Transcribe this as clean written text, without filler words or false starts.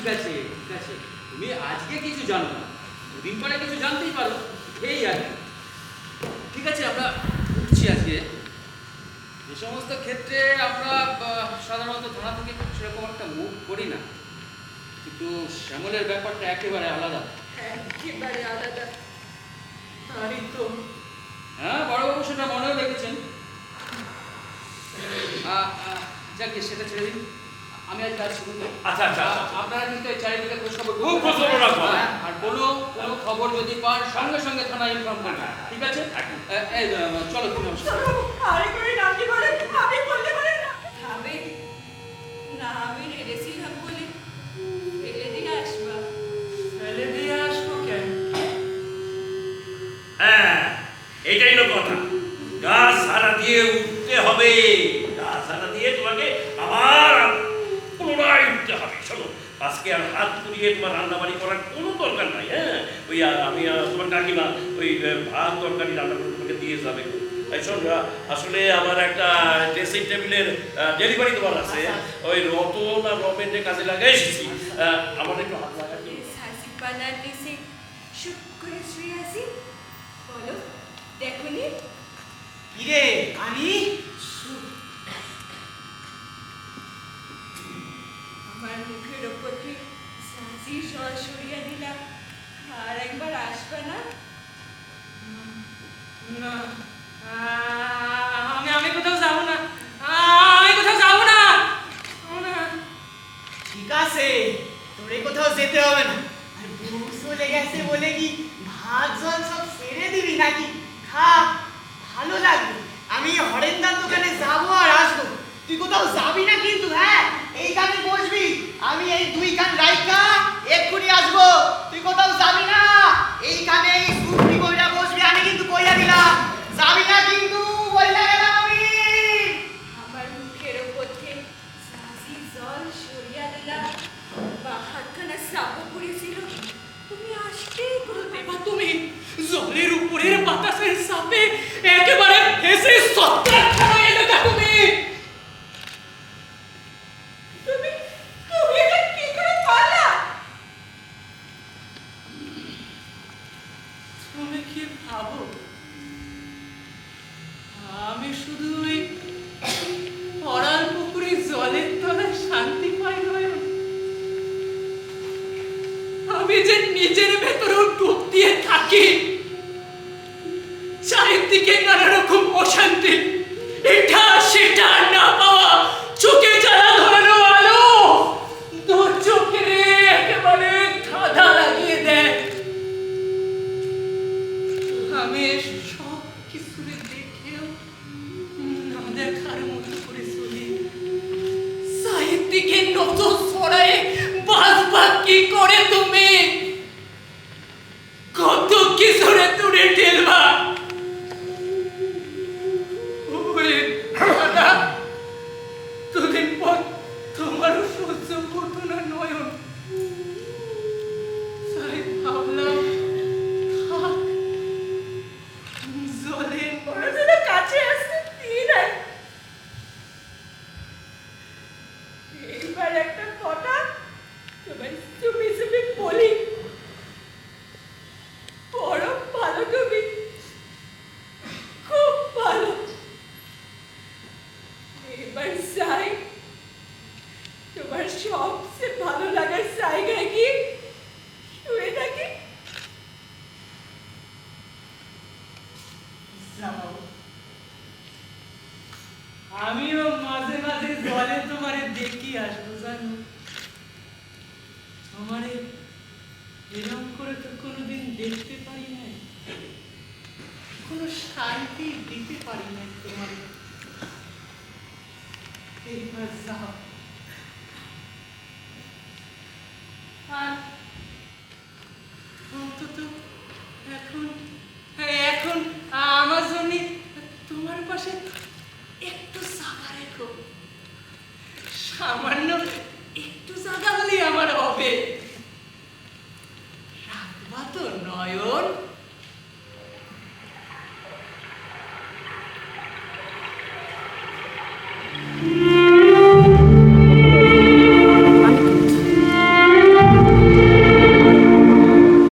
ঠিক আছে ঠিক আছে, তুমি আজকে কিছু জানো না, দুদিন পরে কিছু জানতেই পারো, এই আর কি। ঠিক আছে, আমরা উঠছি আজকে। যে সমস্ত ক্ষেত্রে আমরা সাধারণত থানা থেকে সেরকম একটা মুভ করি না, কিন্তু শ্যামলের ব্যাপারটা একেবারে আলাদা। একেবারে আলাদা। তারই তো। হ্যাঁ, বড়বাবু সেটা মনেও রেখেছেন। যাকে সেটা ছেড়ে দিন, আমি আজ কাজ শুরু করি। আচ্ছা আচ্ছা, আপনারা কিন্তু এই চারিদিকে খোঁজ খবর খুব খোঁজ খবর রাখবো। আর কোনো খবর যদি পান সঙ্গে সঙ্গে থানায় ইনফর্ম করবেন, ঠিক আছে? এই চলো তুমি আরে করে নামটি বলে আমি বলতে পারি না। আমি না, আমি রেডেছিলাম বলে ফেলে দিয়ে আসবা। ফেলে দিয়ে আসবো কেন? হ্যাঁ, এটাই তো কথা। গাছ সারা দিয়ে উঠতে হবে, গাছ সারা দিয়ে তোমাকে আবার পুনরায় উঠতে হবে। শোনো, আজকে আর হাত পুড়িয়ে তোমার রান্না বাড়ি করার কোনো দরকার নাই। হ্যাঁ, ওই আমি তোমার কাকিমা ওই ভাত তরকারি রান্না করে তোমাকে দিয়ে যাবে। শোন, আসলে আমার একটা ড্রেসিং টেবিলের ডেলিভারি দেওয়ার আছে, ওই রতন আর রমেনকে কাজে লাগাই এসেছি। আমার একটু হাত লাগাচ্ছি। সাসি পালার দেশে চুপ করে শুয়ে আছি। বলো, দেখোনি? কিরে আমি আমার মুখের ওপর থেকে সাসি জল সরিয়ে দিলাম, আর একবার আসবে না? না, আমি কোথাও যাবো না, আমি কোথাও যাবো না। ঠিক আছে, তোরে কোথাও যেতে হবে না। আর বউ চলে গেছে বলে কি ভাত জল সব ছেড়ে দিবি নাকি? খা, ভালো লাগবে। আমি হরেন্দার দোকানে যাবো আর আসবো, তুই কোথাও যাবি না কিন্তু। হ্যাঁ, এইখানে বসবি, আমি এই দুই কান রাইকা এক্ষুনি আসবো। তুই কোথাও যাবি না, এইখানে এই সুপ্রি কইরা বসবি, আমি কিন্তু কইয়া দিলাম। যাবি না কিন্তু, বইলা গেলাম আমি। আমার মুখের ওপর থেকে সাসি জল সরিয়ে দিলাম, বা হাতখানা সাপও পড়েছিল। তুমি আসতেই বলবে বা তুমি জলের উপরের বাতাসের সাপে একেবারে হেসে সত্তর হয়ে গেলে তুমি। তুমি তুমি এটা কি করে পারলা? তুমি কি ভাবো আমি শুধু ওই পড়াল পুকুরে জলের তলায় শান্তি পাই নয়, আমি যে নিজের ভেতরেও ডুব দিয়ে থাকি। চারিদিকে নানা রকম অশান্তি, এটা সেটা না পাওয়া, চোখে জ্বালা ধরানো আলো দু চোখের একেবারে ধাঁধা লাগিয়ে দেয়। আমি সব কিছু দেখেও না দেখার মতো করে চলি। সাহিত্যিকের নজর ছড়ায় বাঁচবা কি করে তুমি? কত কিছুরে তুলে ঠেলবা? দুদিন পর তোমারও সহ্য করতো না নয়ন, তাই ভাবলাম থাক, জলের পড়াশোনা কাছে আসতে দিন। এইবার একটা কথা তোমার চুপি চুপি বলি, বড় ভালো তুমি, খুব ভালো। এবার যাই তোমার সবচেয়ে ভালো লাগার জায়গায় গিয়ে শুয়ে থাকি। আমিও মাঝে মাঝে জলে তোমারে দেখি আসবো, জানো? আমারে এরকম করে তো কোনোদিন দেখতে পারি নাই, কোনো শান্তি দিতে পারি নাই তোমারে। এইবার যাও। আর অন্তত এখন এখন আমার জন্য তোমার পাশে একটু জায়গা রেখো, সামান্য একটু জায়গা হলেই আমার হবে। রাখবা তো নয়ন?